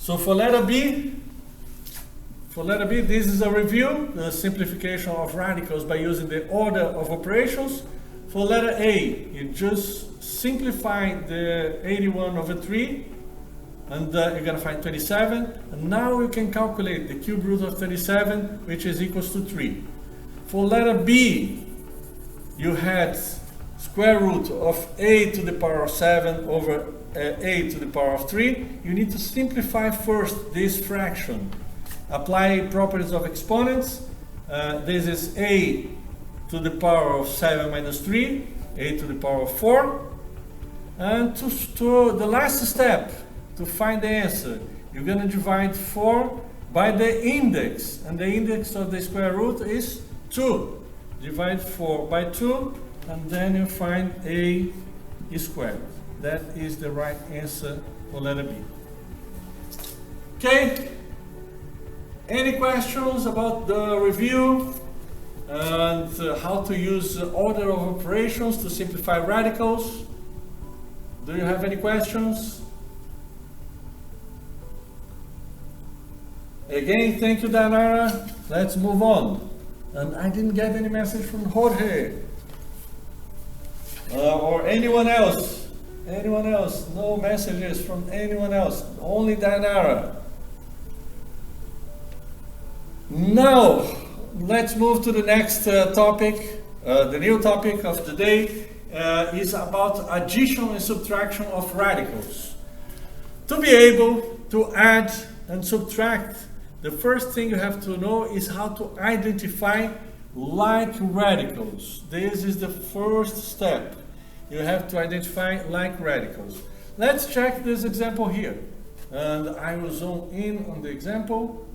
So for letter B, this is a review, the simplification of radicals by using the order of operations. For letter A, you just simplify the 81 over 3, and you're going to find 27. And now you can calculate the cube root of 37, which is equals to 3. For letter B, you had square root of a to the power of 7 over a to the power of 3. You need to simplify first this fraction. Apply properties of exponents. This is a to the power of 7 minus 3, a to the power of 4. And to the last step, to find the answer, you're going to divide 4 by the index. And the index of the square root is 2. Divide 4 by 2, and then you find a squared. That is the right answer for letter B. Okay? Any questions about the review and how to use order of operations to simplify radicals? Do you have any questions? Again, thank you, Danara. Let's move on. And I didn't get any message from Jorge or anyone else. Anyone else? No messages from anyone else. Only Danara. Now, let's move to the next topic. The new topic of the day is about addition and subtraction of radicals. To be able to add and subtract, the first thing you have to know is how to identify like radicals. This is the first step. You have to identify like radicals. Let's check this example here. And I will zoom in on the example.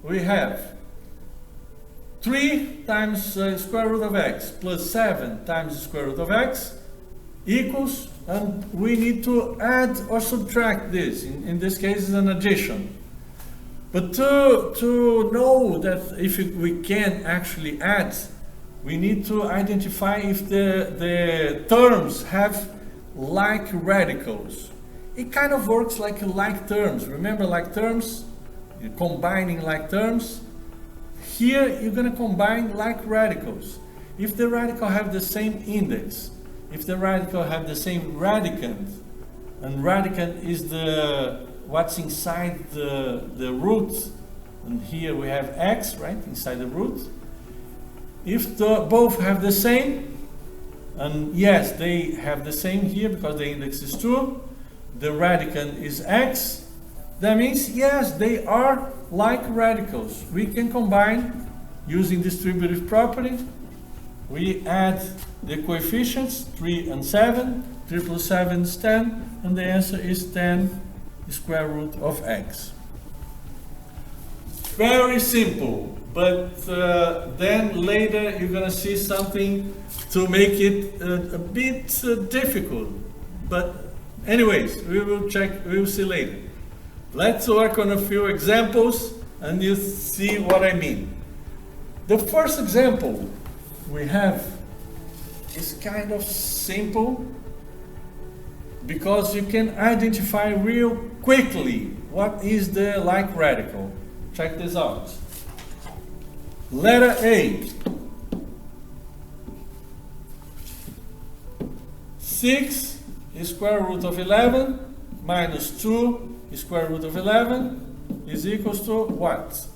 We have 3 times square root of x plus 7 times the square root of x equals, and we need to add or subtract this. In this case, it's an addition. But to know that if we can actually add, we need to identify if the terms have like radicals. It kind of works like terms. Remember like terms? You're combining like terms. Here, you're going to combine like radicals. If the radical have the same index, if the radical have the same radicand, and radicand is what's inside the root, and here we have x, right, inside the root. If both have the same, and yes, they have the same here because the index is 2, the radicand is x, that means, yes, they are like radicals. We can combine using distributive property. We add the coefficients, 3 and 7. 3 plus 7 is 10, and the answer is 10 square root of x. Very simple, but then later you're going to see something to make it a bit difficult. But anyways, we will check, we will see later. Let's work on a few examples and you see what I mean. The first example we have is kind of simple because you can identify real quickly what is the like radical. Check this out. Letter A. 6 is square root of 11 minus 2 is square root of 11 is equals to what?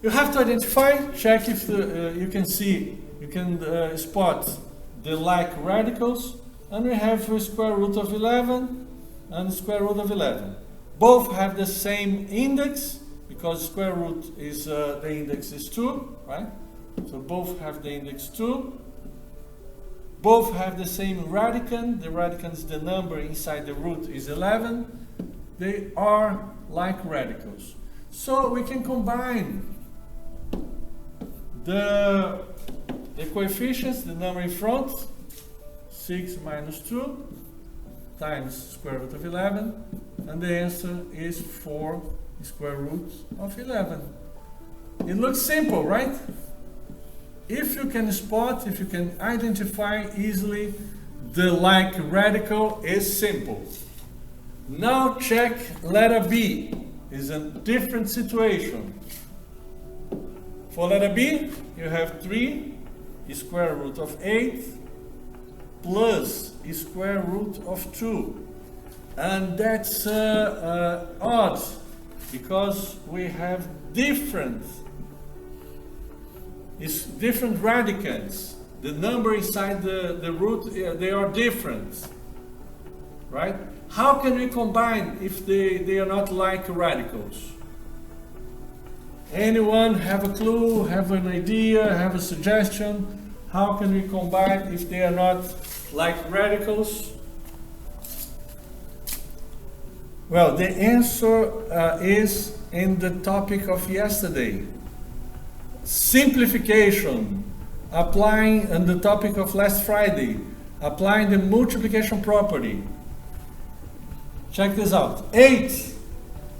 You have to identify, check if you can see, you can spot the like radicals, and we have square root of 11 and square root of 11. Both have the same index, because square root is, the index is 2, right? So both have the index 2. Both have the same radicand. The radicand is the number inside the root is 11. They are like radicals. So we can combine the coefficients, the number in front, 6 minus 2 times square root of 11, and the answer is 4 square root of 11. It looks simple, right? If you can spot, if you can identify easily the like radical is simple. Now check letter B. Is a different situation. For letter B, you have 3 square root of 8 plus square root of 2. And that's odd, because we have different radicands. The number inside the root, they are different, right? How can we combine if they are not like radicals? Anyone have a clue, have an idea, have a suggestion? How can we combine if they are not like radicals? Well, the answer is in the topic of yesterday. Simplification, applying on the topic of last Friday, applying the multiplication property. Check this out. 8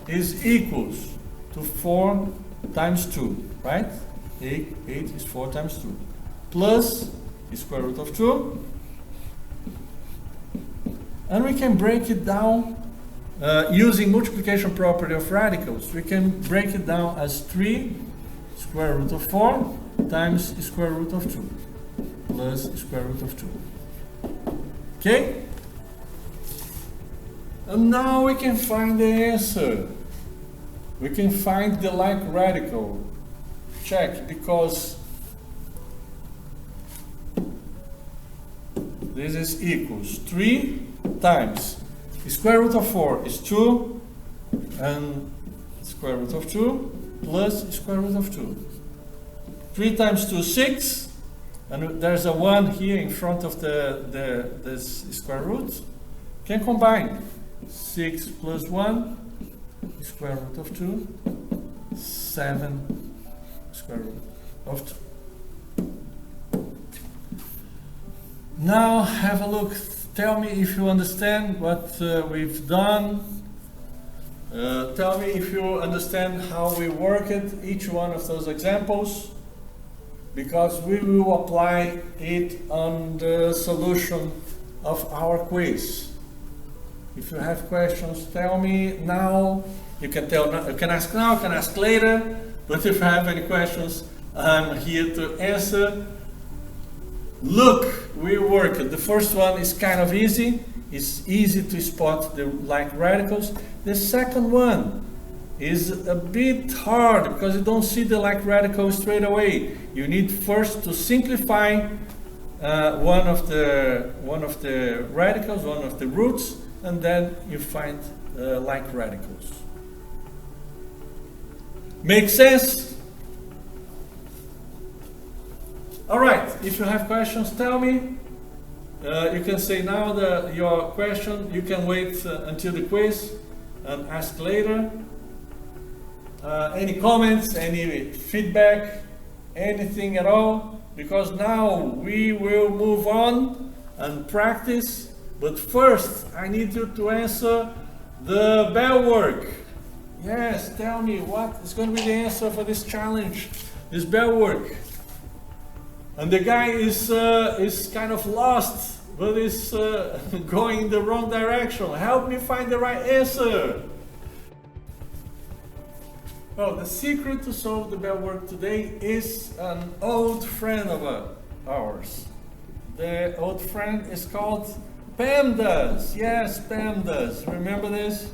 is equals to 4 times 2, right? 8 is 4 times 2. Plus square root of 2. And we can break it down using multiplication property of radicals. We can break it down as 3 square root of 4 times square root of 2 plus square root of 2. Okay? And now we can find the answer. We can find the like radical. Check, because this is equals 3 times square root of 4 is 2 and square root of 2 plus square root of 2. 3 times 2 is 6, and there's a 1 here in front of this square root. Can combine 6 plus 1 square root of 2, 7 square root of 2. Now have a look. Tell me if you understand what we've done. Tell me if you understand how we work it, each one of those examples, because we will apply it on the solution of our quiz. If you have questions, tell me now. You can ask now, you can ask later, but if you have any questions, I'm here to answer. Look, we work it. The first one is kind of easy. It's easy to spot the like radicals. The second one is a bit hard because you don't see the like radical straight away. You need first to simplify one of the radicals, one of the roots, and then you find like radicals. Make sense? All right, if you have questions, tell me. You can say now your question. You can wait until the quiz and ask later. Any comments, any feedback, anything at all? Because now we will move on and practice. But first, I need you to answer the bell work. Yes, tell me what is going to be the answer for this challenge, this bell work. And the guy is kind of lost, but is going in the wrong direction. Help me find the right answer. Well, the secret to solve the bell work today is an old friend of ours. The old friend is called PEMDAS. Yes, PEMDAS. Remember this?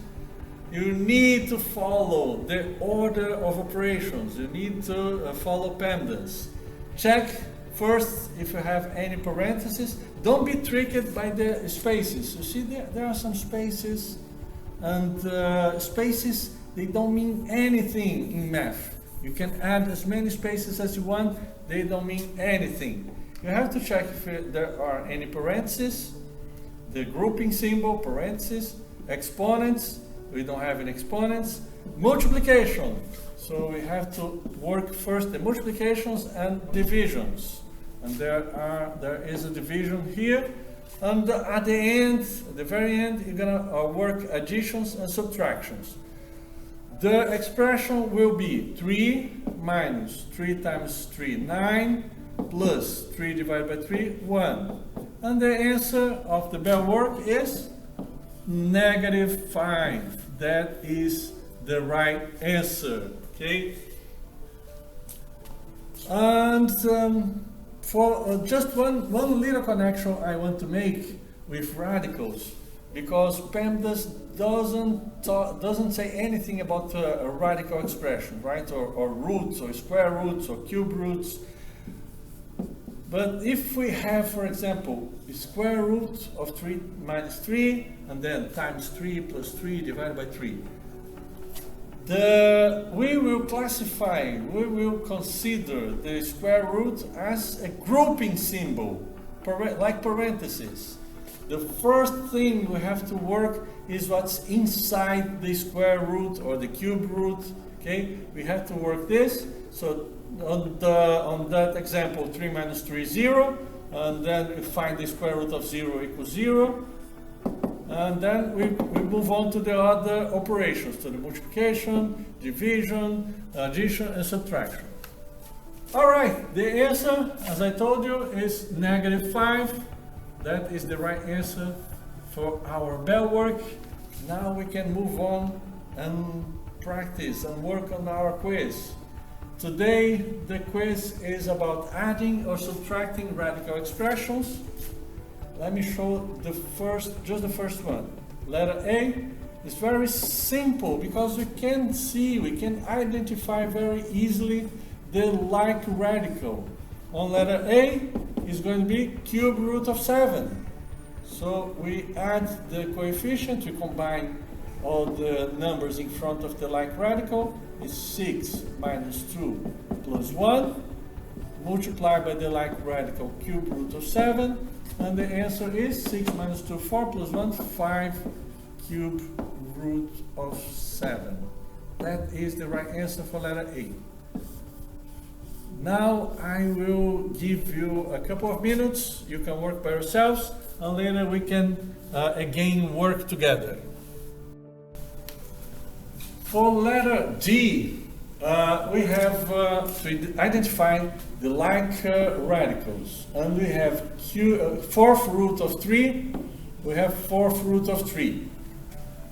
You need to follow the order of operations. You need to follow PEMDAS. Check first if you have any parentheses. Don't be tricked by the spaces. You see there are some spaces, and spaces, they don't mean anything in math. You can add as many spaces as you want, they don't mean anything. You have to check if there are any parentheses, the grouping symbol, parentheses, exponents, we don't have any exponents, multiplication. So we have to work first the multiplications and divisions. And there is a division here. And at the end, at the very end, you're gonna work additions and subtractions. The expression will be 3 minus 3 times 3, 9, plus 3 divided by 3, 1. And the answer of the bell work is -5. That is the right answer, okay? And for just one little connection I want to make with radicals, because PEMDAS doesn't say anything about a radical expression, right? Or roots, or square roots, or cube roots. But if we have, for example, the square root of 3 minus 3, and then times 3 plus 3 divided by 3, we will consider the square root as a grouping symbol, like parentheses. The first thing we have to work is what's inside the square root or the cube root, okay? We have to work this. So on that example, 3 minus 3 is 0, and then we find the square root of 0 equals 0, and then we move on to the other operations, to the multiplication, division, addition, and subtraction. All right, the answer, as I told you, is -5. That is the right answer for our bell work. Now we can move on and practice and work on our quiz. Today, the quiz is about adding or subtracting radical expressions. Let me show just the first one. Letter A is very simple because we can identify very easily the like radical. On letter A is going to be cube root of 7. So we add the coefficient, we combine all the numbers in front of the like radical, is 6 minus 2 plus 1, multiplied by the like radical cube root of 7, and the answer is 6 minus 2, 4 plus 1, 5 cube root of 7. That is the right answer for letter A. Now I will give you a couple of minutes, you can work by yourselves, and later we can again work together. For letter D, we have to identify the like radicals, and we have fourth root of 3, we have fourth root of 3.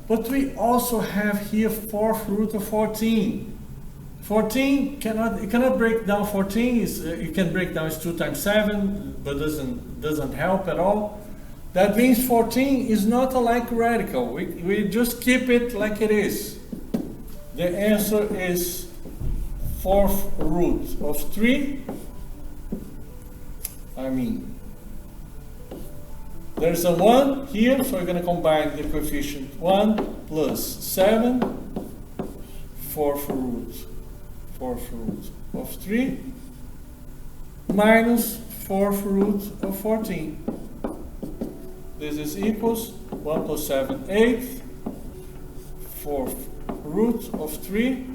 But we also have here fourth root of 14. 14 cannot break down 14. You can break down as 2 times 7, but doesn't help at all. That means 14 is not a like radical. We just keep it like it is. The answer is fourth root of 3. There's a 1 here, so we're going to combine the coefficient 1 plus 7, fourth root of 3, minus fourth root of 14. This is equals 1 plus 7, 8, fourth root of 3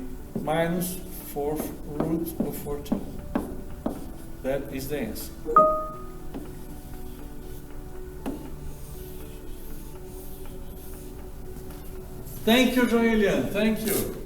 minus fourth root of 14. That is the answer. Thank you, Joelian. Thank you.